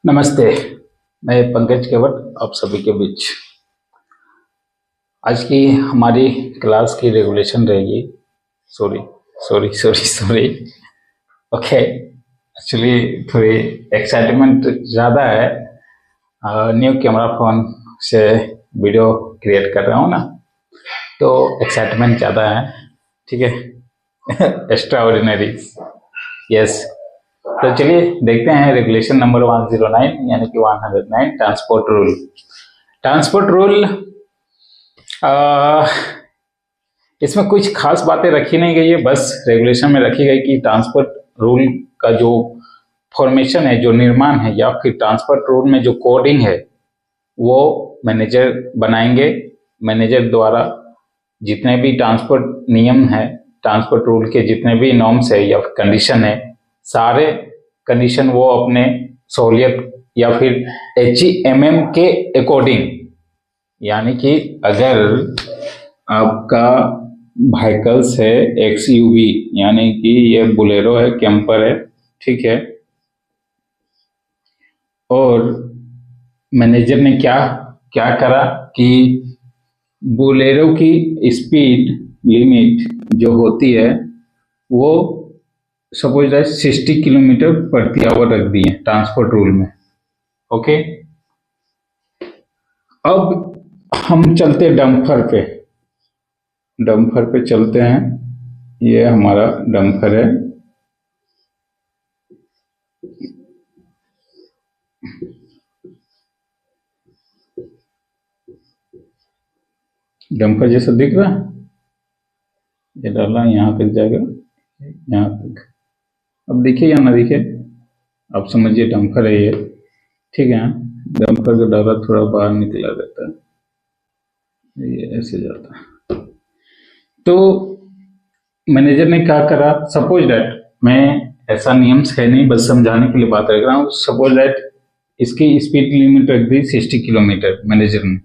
नमस्ते। मैं पंकज केवट आप सभी के बीच। आज की हमारी क्लास की रेगुलेशन रहेगी। Sorry sorry sorry sorry. Okay, actually थोड़ी एक्साइटमेंट ज़्यादा है। न्यू कैमरा फोन से वीडियो क्रिएट कर रहा हूँ ना, तो एक्साइटमेंट ज़्यादा है। ठीक है। Extra ordinary. यस, तो चलिए देखते हैं रेगुलेशन नंबर 109 यानी कि 109 ट्रांसपोर्ट रूल। ट्रांसपोर्ट रूल इसमें कुछ खास बातें रखी नहीं गई है, बस रेगुलेशन में रखी गई कि ट्रांसपोर्ट रूल का जो फॉर्मेशन है, जो निर्माण है, या फिर ट्रांसपोर्ट रूल में जो कोडिंग है वो मैनेजर बनाएंगे। मैनेजर द्वारा जितने भी ट्रांसपोर्ट नियम है, ट्रांसपोर्ट रूल के जितने भी नॉर्म्स है या कंडीशन है, सारे कंडीशन वो अपने सहूलियत या फिर HEMM के अकॉर्डिंग, यानी कि अगर आपका व्हीकल्स है XUV, यानी कि ये बोलेरो है, कैंपर है, ठीक है, और मैनेजर ने क्या क्या करा कि बोलेरो की स्पीड लिमिट जो होती है वो सपोज दैट 60 किलोमीटर प्रति आवर रख दी है ट्रांसपोर्ट रूल में। ओके, अब हम चलते डंपर पे। डंपर पे चलते हैं। ये हमारा डंपर है। डंपर जैसा दिख रहा है, ये डाला यहाँ तक जाएगा, यहाँ तक। अब देखिए या ना दिखे, आप समझिए डंपर है ये, ठीक है। डंपर का डाला थोड़ा बाहर निकला रहता है, ये ऐसे जाता है। तो मैनेजर ने क्या करा, सपोज दैट, मैं ऐसा नियम है नहीं, बस समझाने के लिए बात रख रहा हूँ। सपोज दैट इसकी स्पीड लिमिट रख दी 60 किलोमीटर मैनेजर ने।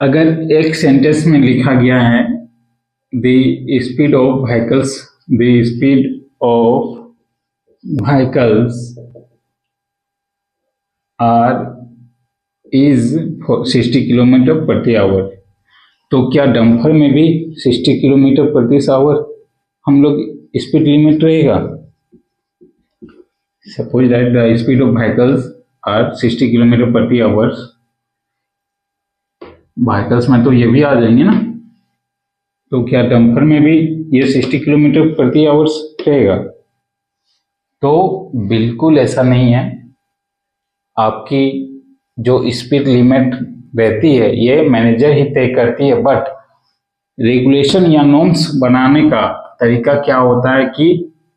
अगर एक सेंटेंस में लिखा गया है the speed of vehicles, the speed of vehicles are is 60 kilometre प्रति आवर, तो क्या डंपर में भी 60 किलोमीटर प्रति आवर हम लोग स्पीड लिमिट रहेगा? Suppose that the speed of vehicles are 60 kilometre प्रति आवर, व्हीकल्स में तो ये भी आ जाएंगे ना, तो क्या डंपर में भी ये 60 किलोमीटर प्रति आवर रहेगा? तो बिल्कुल ऐसा नहीं है। आपकी जो स्पीड लिमिट रहती है ये मैनेजर ही तय करती है, बट रेगुलेशन या नॉर्म्स बनाने का तरीका क्या होता है कि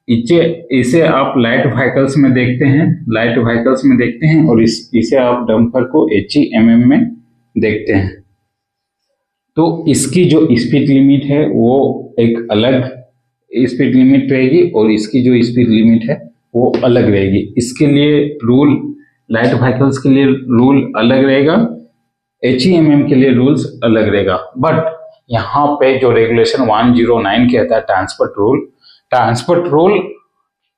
इसे आप लाइट व्हीकल्स में देखते हैं, लाइट व्हीकल्स में देखते हैं, और इसे आप डंपर को HEMM में देखते हैं। तो इसकी जो स्पीड लिमिट है वो एक अलग स्पीड लिमिट रहेगी और इसकी जो स्पीड लिमिट है वो अलग रहेगी। इसके लिए रूल, लाइट व्हीकल्स के लिए रूल अलग रहेगा, HEMM के लिए रूल्स अलग रहेगा। बट यहाँ पे जो रेगुलेशन 109 कहता है ट्रांसपोर्ट रूल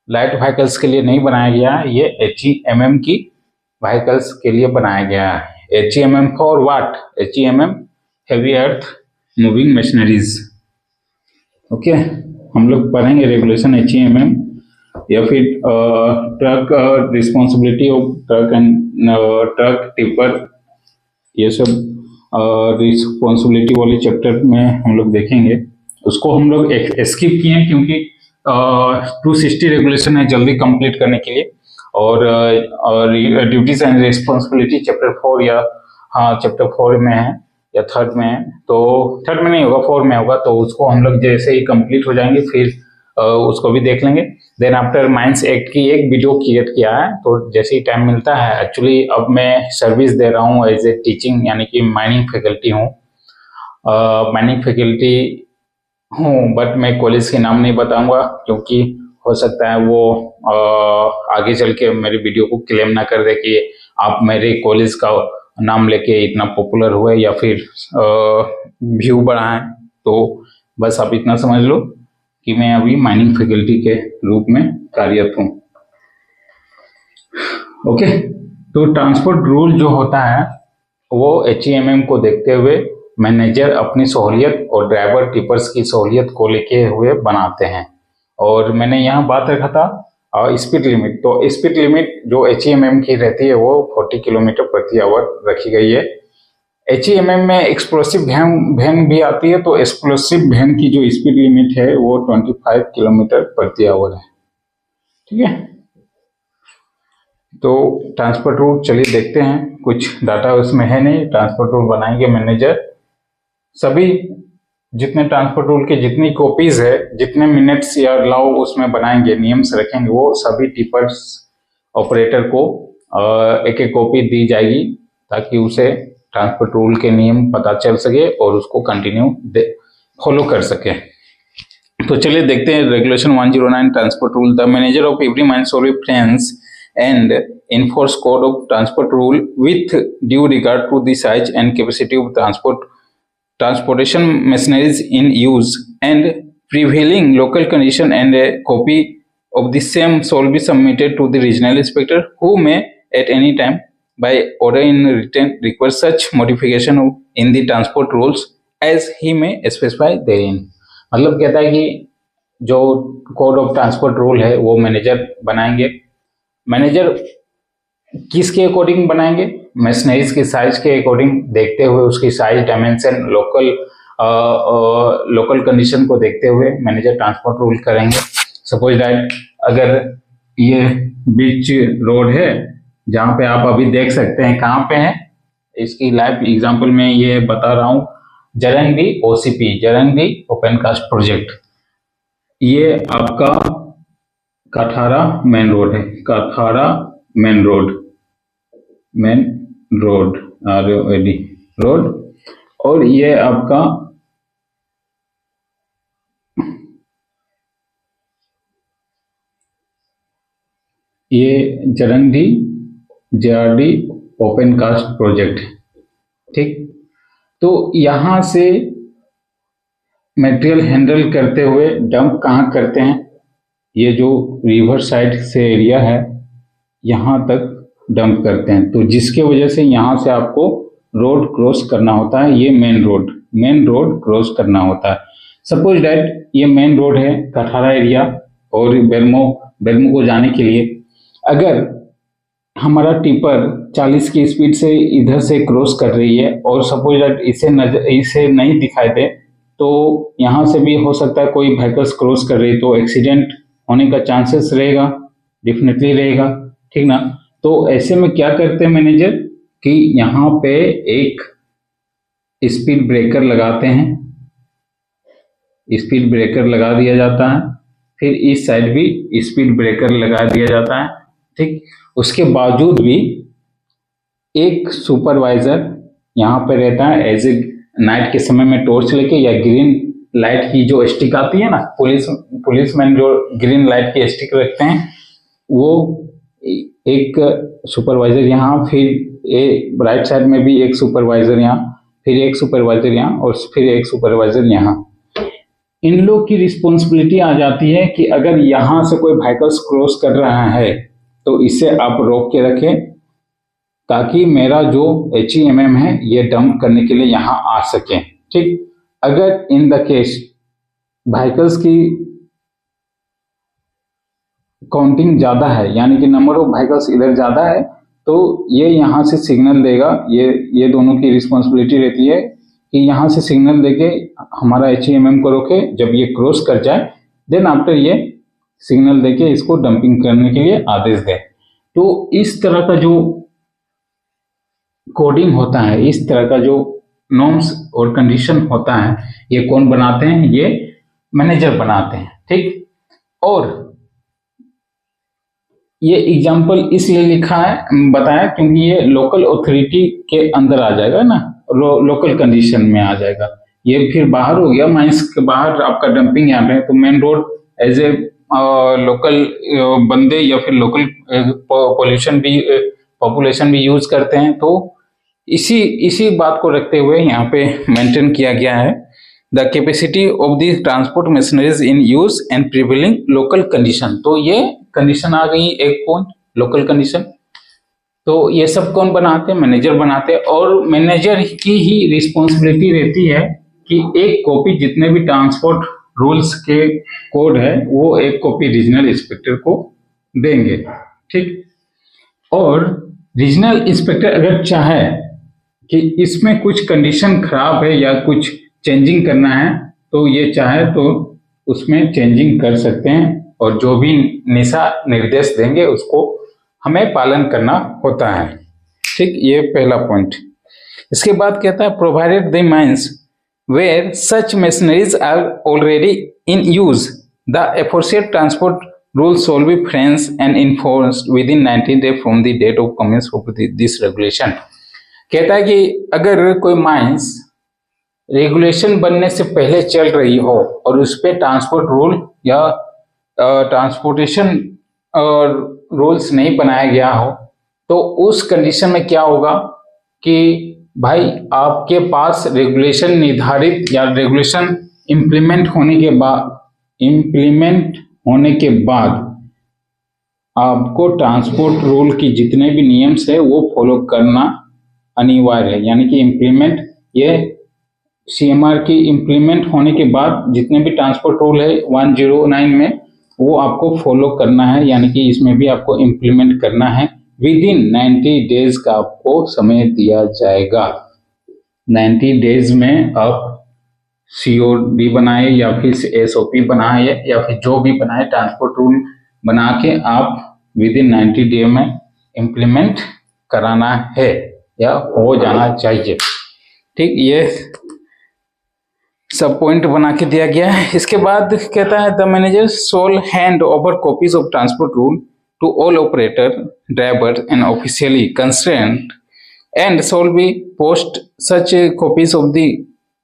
लाइट व्हीकल्स के लिए नहीं बनाया गया है, ये HEMM की व्हीकल्स के लिए बनाया गया है। HEMM for what? HEMM heavy earth moving machineries. Okay, हम लोग पढ़ेंगे रेगुलेशन HEMM, या फिर truck responsibility of truck and truck tipper, ये सब रिस्पॉन्सिबिलिटी वाले चैप्टर में हम लोग देखेंगे। उसको हम लोग स्किप किए हैं क्योंकि 260 रेगुलेशन है जल्दी कंप्लीट करने के लिए, और ड्यूटीज एंड रिस्पॉन्सिबिलिटी चैप्टर 4 या चैप्टर 4 में है या थर्ड में है, तो थर्ड में नहीं होगा, 4 में होगा। तो उसको हम लोग जैसे ही कंप्लीट हो जाएंगे फिर उसको भी देख लेंगे। देन आफ्टर माइंस एक्ट की एक वीडियो क्रिएट किया है, तो जैसे ही टाइम मिलता है, एक्चुअली अब मैं सर्विस दे रहा हूँ एज ए टीचिंग, यानी कि माइनिंग फैकल्टी हूँ, माइनिंग फैकल्टी हूँ, बट मैं कॉलेज के नाम नहीं बताऊंगा क्योंकि हो सकता है वो आगे चल के मेरी वीडियो को क्लेम ना कर दे कि आप मेरे कॉलेज का नाम लेके इतना पॉपुलर हुए या फिर व्यू बढ़ाएं। तो बस आप इतना समझ लो कि मैं अभी माइनिंग फैकल्टी के रूप में कार्यरत हूँ। ओके, तो ट्रांसपोर्ट रूल जो होता है वो HEMM को देखते हुए मैनेजर अपनी सहूलियत और ड्राइवर टिपर्स की सहूलियत को लेके हुए बनाते हैं। और मैंने यहाँ बात रखा था स्पीड लिमिट, तो स्पीड लिमिट जो HEMM की रहती है वो 40 किलोमीटर प्रति आवर रखी गई है। HEMM में एक्सप्लोसिव वैन भी आती है, तो एक्सप्लोसिव वैन की जो स्पीड लिमिट है वो 25 किलोमीटर प्रति आवर है। ठीक है, तो ट्रांसपोर्ट रूट चलिए देखते हैं, कुछ डाटा उसमें है नहीं। ट्रांसपोर्ट रूट बनाएंगे मैनेजर, सभी जितने ट्रांसपोर्ट रूल के जितनी कॉपीज है, जितने मिनट्स या लॉ उसमें बनाएंगे, नियम्स रखेंगे, वो सभी टिपर्स ऑपरेटर को एक एक कॉपी दी जाएगी ताकि उसे ट्रांसपोर्ट रूल के नियम पता चल सके और उसको कंटिन्यू फॉलो कर सके। तो चलिए देखते हैं regulation 109 transport rule. The manager of every mine shall reference and enforce code of transport rule with due regard to the size and capacity of transportation machineries in use and prevailing local condition, and a copy of the same shall be submitted to the regional inspector, who may at any time by order in written request such modification in the transport rules as he may specify therein। मतलब कहता है कि जो code of transport rule है वो manager बनाएंगे। Manager किसके according बनाएंगे? मशीनरीज की साइज के अकॉर्डिंग, देखते हुए उसकी साइज, डायमेंशन, लोकल कंडीशन को देखते हुए मैनेजर ट्रांसपोर्ट रूल करेंगे। सपोज दैट अगर ये बीच रोड है जहां पे आप अभी देख सकते हैं कहाँ पे है, इसकी लाइव एग्जांपल में ये बता रहा हूँ, Jarangi OCP, Jarangi open cast project, ये आपका काठारा मेन रोड है, Kathara main road ROAD road, और ये आपका ये Jarangi JRD open cast project. ठीक, तो यहां से मटेरियल हैंडल करते हुए डंप कहाँ करते हैं? ये जो रिवर साइड से एरिया है यहाँ तक डंप करते हैं, तो जिसके वजह से यहाँ से आपको रोड क्रॉस करना होता है, ये मेन रोड क्रॉस करना होता है। सपोज डैट ये मेन रोड है कठारा एरिया, और बेलमो को जाने के लिए अगर हमारा टिपर 40 की स्पीड से इधर से क्रॉस कर रही है और सपोज डैट इसे नहीं दिखाई दे, तो यहाँ से भी हो सकता है कोई व्हीकल्स क्रॉस कर रही, तो एक्सीडेंट होने का चांसेस रहेगा, डेफिनेटली रहेगा। ठीक ना, तो ऐसे में क्या करते हैं मैनेजर कि यहाँ पे एक स्पीड ब्रेकर लगाते हैं, स्पीड ब्रेकर लगा दिया जाता है, फिर इस साइड भी स्पीड ब्रेकर लगा दिया जाता है। ठीक, उसके बावजूद भी एक सुपरवाइजर यहाँ पे रहता है एज ए नाइट के समय में टॉर्च लेके, या ग्रीन लाइट की जो स्टिक आती है ना, पुलिसमैन जो ग्रीन लाइट की स्टिक रखते हैं, वो एक सुपरवाइजर यहाँ, फिर राइट साइड में भी एक सुपरवाइजर यहाँ, फिर एक सुपरवाइजर यहाँ, और फिर एक सुपरवाइजर यहाँ। इन लोग की रिस्पॉन्सिबिलिटी आ जाती है कि अगर यहाँ से कोई व्हीकल्स क्रॉस कर रहा है तो इसे आप रोक के रखें ताकि मेरा जो HEMM है ये डंप करने के लिए यहाँ आ सके। ठीक, अगर इन द केस व्हीकल्स की काउंटिंग ज्यादा है, यानी कि नंबर ऑफ व्हीकल्स इधर ज्यादा है, तो ये यहाँ से सिग्नल देगा। ये दोनों की रिस्पॉन्सिबिलिटी रहती है कि यहाँ से सिग्नल देके हमारा HEMM को रोके, जब ये क्रॉस कर जाए देन आफ्टर ये सिग्नल देके इसको डंपिंग करने के लिए आदेश दे। तो इस तरह का जो कोडिंग होता है, इस तरह का जो नॉर्म्स और कंडीशन होता है, ये कौन बनाते हैं? ये मैनेजर बनाते हैं। ठीक, और ये एग्जाम्पल इसलिए लिखा है, बताया क्योंकि ये लोकल अथॉरिटी के अंदर आ जाएगा ना, लोकल कंडीशन में आ जाएगा। ये फिर बाहर हो गया, माइंस के बाहर आपका डंपिंग यहाँ पे, तो main road as a local बंदे या फिर लोकल पॉपुलेशन भी यूज करते हैं। तो इसी बात को रखते हुए यहाँ पे मेंटेन किया गया है the capacity of the transport machineries in use and prevailing local condition. तो ये कंडीशन आ गई एक पॉइंट, लोकल कंडीशन। तो ये सब कौन बनाते हैं? मैनेजर बनाते हैं। और मैनेजर की ही रिस्पॉन्सिबिलिटी रहती है कि एक कॉपी जितने भी ट्रांसपोर्ट रूल्स के कोड है वो एक कॉपी रीजनल इंस्पेक्टर को देंगे, ठीक। और रीजनल इंस्पेक्टर अगर चाहे कि इसमें कुछ कंडीशन खराब है या कुछ चेंजिंग करना है तो ये चाहे तो उसमें चेंजिंग कर सकते हैं, और जो भी निशा निर्देश देंगे उसको हमें पालन करना होता है, ठीक। ये पहला पॉइंट। इसके बाद कहता है provided the mines where such machineries are already in use the aforesaid transport rules shall be framed and enforced within 90 days from the date of commence of this regulation. कहता है कि अगर कोई mines regulation बनने से पहले चल रही हो और उस पर ट्रांसपोर्ट रूल या ट्रांसपोर्टेशन रूल्स नहीं बनाया गया हो तो उस कंडीशन में क्या होगा कि भाई आपके पास रेगुलेशन निर्धारित या रेगुलेशन इम्प्लीमेंट होने के बाद आपको ट्रांसपोर्ट रूल की जितने भी नियम्स है वो फॉलो करना अनिवार्य है। यानी कि इम्प्लीमेंट, ये CMR की इम्प्लीमेंट होने के बाद जितने भी ट्रांसपोर्ट रूल है 109 में वो आपको फॉलो करना है, यानी कि इसमें भी आपको इम्प्लीमेंट करना है। विद इन 90 डेज का आपको समय दिया जाएगा। 90 डेज में आप COD बनाए या फिर SOP बनाए या फिर जो भी बनाए ट्रांसपोर्ट रूल बना के आप विद इन 90 डे में इम्प्लीमेंट कराना है या हो जाना चाहिए, ठीक। ये सब पॉइंट बना के दिया गया है। इसके बाद कहता है the manager shall hand over copies of transport rule to all operator, driver and officially concerned and shall be post such copies of the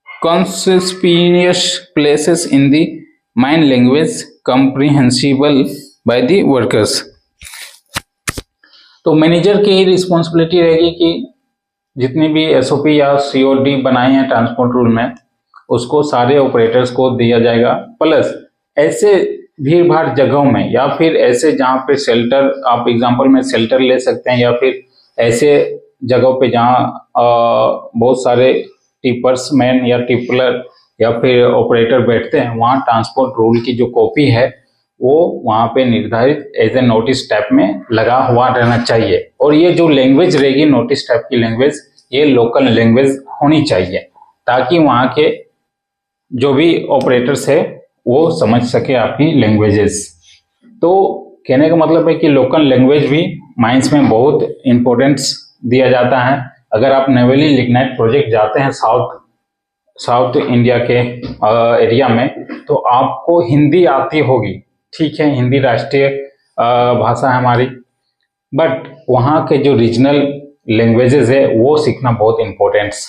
conspicuous places in the main language comprehensible by the workers। तो manager की responsibility रहेगी कि जितनी भी SOP या COD बनाए हैं transport rule में उसको सारे ऑपरेटर्स को दिया जाएगा। प्लस ऐसे भीड़ भाड़ जगहों में या फिर ऐसे जहाँ पे शेल्टर, आप एग्जांपल में शेल्टर ले सकते हैं, या फिर ऐसे जगहों पे जहाँ बहुत सारे टिपर्स मैन या टिपलर या फिर ऑपरेटर बैठते हैं, वहाँ ट्रांसपोर्ट रूल की जो कॉपी है वो वहाँ पे निर्धारित एज ए नोटिस टाइप में लगा हुआ रहना चाहिए। और ये जो लैंग्वेज रहेगी नोटिस टाइप की लैंग्वेज, ये लोकल लैंग्वेज होनी चाहिए ताकि वहाँ के जो भी ऑपरेटर्स है वो समझ सके आपकी लैंग्वेजेस। तो कहने का मतलब है कि लोकल लैंग्वेज भी माइंस में बहुत इंपॉर्टेंस दिया जाता है। अगर आप नेवली लिग्नाइट प्रोजेक्ट जाते हैं साउथ इंडिया के एरिया में तो आपको हिंदी आती होगी, ठीक है, हिंदी राष्ट्रीय भाषा है हमारी, बट वहाँ के जो रीजनल लैंग्वेजेस है वो सीखना बहुत इम्पोर्टेंस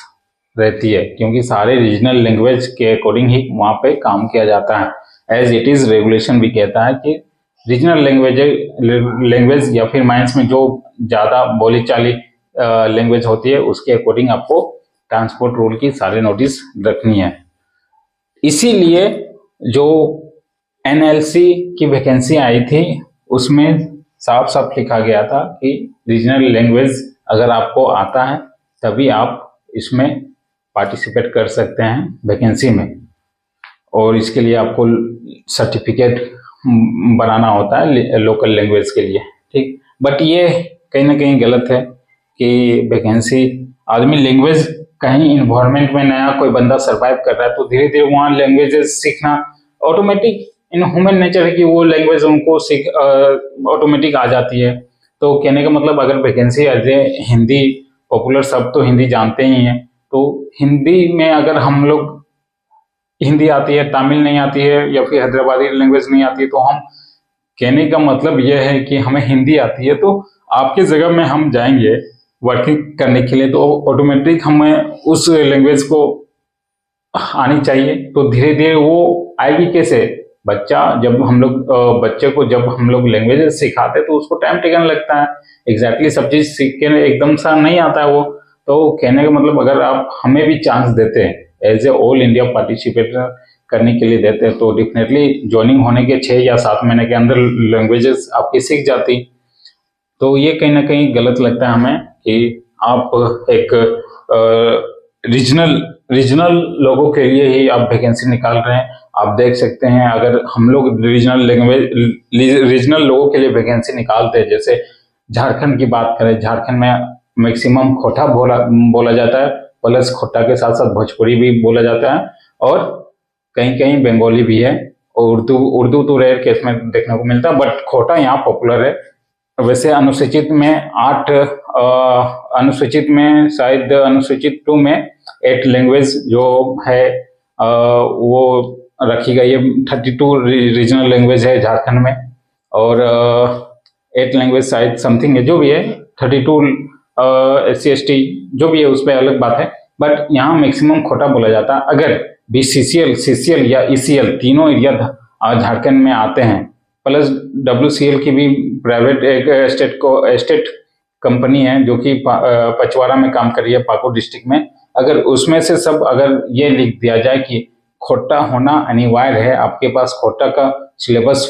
रहती है, क्योंकि सारे रीजनल लैंग्वेज के अकॉर्डिंग ही वहाँ पे काम किया जाता है। एज इट इज रेगुलेशन भी कहता है कि रीजनल लैंग्वेज या फिर माइंस में जो ज़्यादा बोली चाली लैंग्वेज होती है उसके अकॉर्डिंग आपको ट्रांसपोर्ट रूल की सारे नोटिस रखनी है। इसीलिए जो NLC की वैकेंसी आई थी उसमें साफ साफ लिखा गया था कि रीजनल लैंग्वेज अगर आपको आता है तभी आप इसमें पार्टिसिपेट कर सकते हैं वैकेंसी में, और इसके लिए आपको सर्टिफिकेट बनाना होता है लोकल लैंग्वेज के लिए, ठीक। बट ये कहीं ना कहीं गलत है कि वैकेंसी आदमी लैंग्वेज कहीं इन्वायरमेंट में नया कोई बंदा सरवाइव कर रहा है तो धीरे धीरे वहाँ लैंग्वेजेस सीखना ऑटोमेटिक इन ह्यूमन नेचर है कि वो लैंग्वेज उनको सीख ऑटोमेटिक आ जाती है। तो कहने का मतलब अगर वैकेंसी आ जाए, हिंदी पॉपुलर सब तो हिंदी जानते ही हैं, तो हिंदी में अगर हम लोग हिंदी आती है, तमिल नहीं आती है या फिर हैदराबादी लैंग्वेज नहीं आती है, तो हम कहने का मतलब यह है कि हमें हिंदी आती है तो आपके जगह में हम जाएंगे वर्किंग करने के लिए तो ऑटोमेटिक हमें उस लैंग्वेज को आनी चाहिए। तो धीरे धीरे वो आएगी कैसे? बच्चे को जब हम लोग लैंग्वेज सिखाते तो उसको टाइम टेकन लगता है, एग्जैक्टली सब चीज सीख के एकदम सा नहीं आता है वो। तो कहने का मतलब अगर आप हमें भी चांस देते हैं as a all India participate करने के लिए देते हैं तो डेफिनेटली ज्वाइनिंग होने के 6 या 7 महीने के अंदर लैंग्वेजेस आपकी सीख जाती। तो ये कहीं ना कहीं गलत लगता है हमें कि आप एक रीजनल लोगों के लिए ही आप वैकेंसी निकाल रहे हैं। आप देख सकते हैं अगर हम लोग रीजनल लोगों के लिए वैकेंसी निकालते हैं, जैसे झारखंड की बात करें, झारखंड में मैक्सिमम खोटा बोला जाता है, प्लस खोटा के साथ साथ भोजपुरी भी बोला जाता है, और कहीं कहीं बंगाली भी है, और उर्दू तो रेयर केस में देखने को मिलता है, बट खोटा यहाँ पॉपुलर है। वैसे अनुसूचित में 8 अनुसूचित में शायद अनुसूचित 2 में 8 लैंग्वेज जो है वो रखी गई है। 32 रीजनल लैंग्वेज है झारखंड में, और 8 लैंग्वेज शायद समथिंग है, जो भी है 32 SC/ST जो भी है उस पर अलग बात है, बट यहाँ मैक्सिमम खोटा बोला जाता है। अगर भी CCL या ECL तीनों एरिया झारखंड में आते हैं, प्लस WCL की भी प्राइवेट एक स्टेट कंपनी है जो कि पचवाड़ा में काम कर रही है, पाकुड़ डिस्ट्रिक्ट में, अगर उसमें से सब अगर ये लिख दिया जाए कि खोटा होना अनिवार्य है, आपके पास खोटा का सिलेबस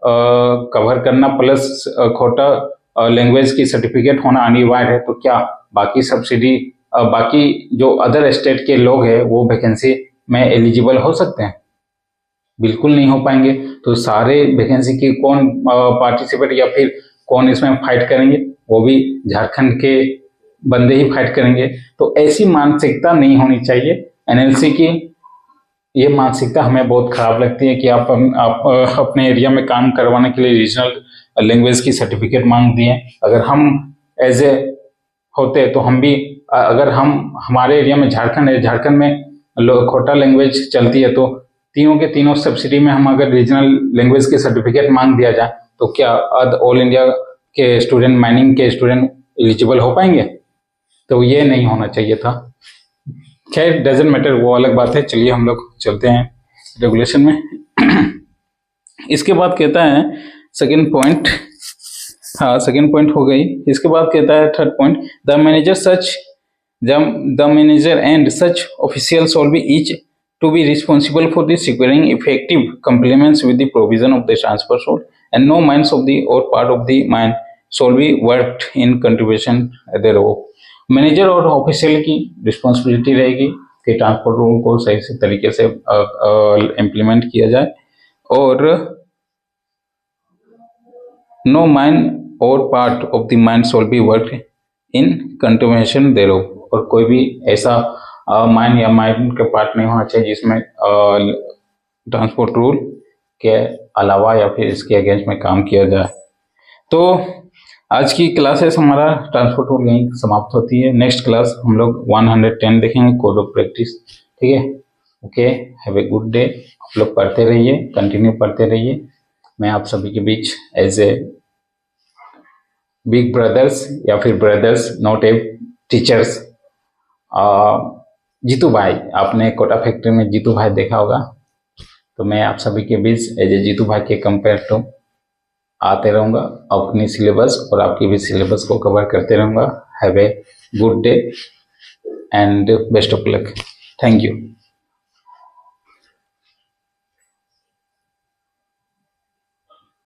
कवर करना प्लस खोटा लैंग्वेज की सर्टिफिकेट होना अनिवार्य है, तो क्या बाकी सब्सिडी बाकी जो अदर स्टेट के लोग हैं वो वैकेंसी में एलिजिबल हो सकते हैं? बिल्कुल नहीं हो पाएंगे। तो सारे वैकेंसी की कौन पार्टिसिपेट या फिर कौन इसमें फाइट करेंगे? वो भी झारखंड के बंदे ही फाइट करेंगे। तो ऐसी मानसिकता नहीं होनी चाहिए। NLC की ये मानसिकता हमें बहुत खराब लगती है कि आप अपने एरिया में काम करवाने के लिए रीजनल लैंग्वेज की सर्टिफिकेट मांग दिए। अगर हम एज ए होते तो हम भी, अगर हम हमारे एरिया में झारखंड है, झारखंड में खोटा लैंग्वेज चलती है, तो तीनों के तीनों सब्सिडी में हम अगर रीजनल लैंग्वेज के सर्टिफिकेट मांग दिया जाए तो क्या ऑल इंडिया के स्टूडेंट, माइनिंग के स्टूडेंट एलिजिबल हो पाएंगे? तो ये नहीं होना चाहिए था। खैर डजंट मैटर, वो अलग बात है। चलिए हम लोग चलते हैं रेगुलेशन में। इसके बाद कहता है सेकंड पॉइंट, हाँ सेकंड पॉइंट हो गई। इसके बाद कहता है third point, the manager and such official shall be each to be responsible for the securing effective compliance with the provision of the transfer rule, and no mines of the or part of the mine shall be worked in contribution thereof। Manager और official की responsibility रहेगी कि transport rule को सही से तरीके से implement किया जाए, और नो माइन और part of the mine shall be worked in continuation thereof, और कोई भी ऐसा माइन या माइन का पार्ट नहीं होना चाहिए जिसमें ट्रांसपोर्ट रूल के अलावा या फिर इसके अगेंस्ट में काम किया जाए। तो आज की क्लासेस हमारा ट्रांसपोर्ट रूल यहीं समाप्त होती है। नेक्स्ट क्लास हम लोग 110 देखेंगे, कोड ऑफ प्रैक्टिस। ठीक है, okay, have a good day. आप लोग पढ़ते रहिए, कंटिन्यू पढ़ते रहिए। मैं आप सभी के बीच एज ए बिग ब्रदर्स या फिर brothers, not a teachers, Jeetu भाई, आपने कोटा फैक्ट्री में जीतू भाई देखा होगा, तो मैं आप सभी के बीच एज ए जीतू भाई के कंपेयर टू आते रहूँगा, अपनी सिलेबस और आपकी भी सिलेबस को कवर करते रहूँगा। Have a good day and best of luck. Thank you.